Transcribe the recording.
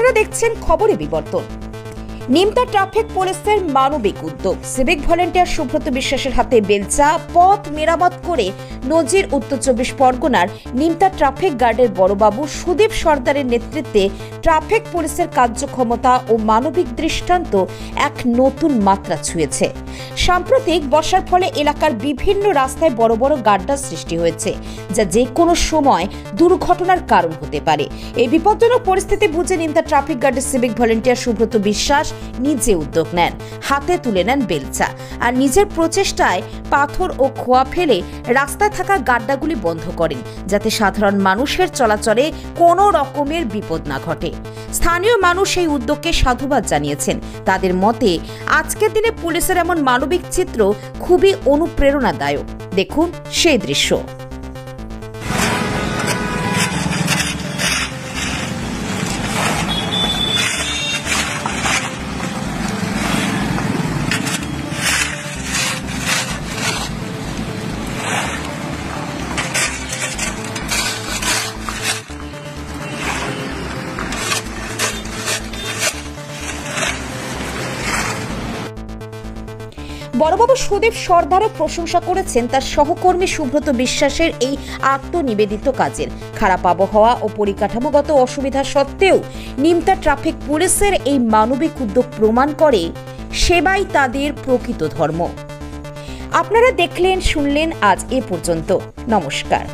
আপনারা দেখছেন খবরে বিবর্তন। নিমতা ট্রাফিক পুলিশের মানবিক উদ্যোগ। সিভিক ভলেন্টিয়ার সুব্রত বিশ্বাসের হাতে বেলচা, পথ মেরামত করে নজির উত্তর 24 পরগনার নিমতা ট্রাফিক গার্ডের বড়বাবু সুদীপ সর্দারের নেতৃত্বে ট্রাফিক পুলিশের কার্যক্ষমতা ও মানবিক দৃষ্টান্ত এক নতুন মাত্রা ছুঁয়েছে। সাম্প্রতিক বর্ষার ফলে এলাকার বিভিন্ন রাস্তায় বড় বড় গাড্ডার সৃষ্টি হয়েছে, যা যে কোনো সময় দুর্ঘটনার কারণ হতে পারে। এই বিপজ্জনক পরিস্থিতি বুঝে নিমতা ট্রাফিক গার্ডের সিভিক ভলেন্টিয়ার সুব্রত বিশ্বাস নিজে উদ্যোগ নেন, হাতে তুলে নেন বেলচা, আর নিজের প্রচেষ্টায় পাথর ও খোয়া ফেলে রাস্তায় থাকা গাড্ডাগুলি বন্ধ করেন, যাতে সাধারণ মানুষের চলাচলে কোনো রকমের বিপদ না ঘটে। স্থানীয় মানুষ এই উদ্যোগকে সাধুবাদ জানিয়েছেন। তাদের মতে আজকের দিনে পুলিশের এমন মানবিক চিত্র খুবই অনুপ্রেরণাদায়ক। দেখুন সেই দৃশ্য। বড়বাবু সুদীপ সর্দারও প্রশংসা করেছেন তার সহকর্মী সুব্রত বিশ্বাসের এই আত্মনিবেদিত কাজের। খারাপ আবহাওয়া ও পরিকাঠামোগত অসুবিধা সত্ত্বেও নিমতা ট্রাফিক পুলিশের এই মানবিক উদ্যোগ প্রমাণ করে সেবাই তাদের প্রকৃত ধর্ম। আপনারা দেখলেন, শুনলেন আজ এ পর্যন্ত। নমস্কার।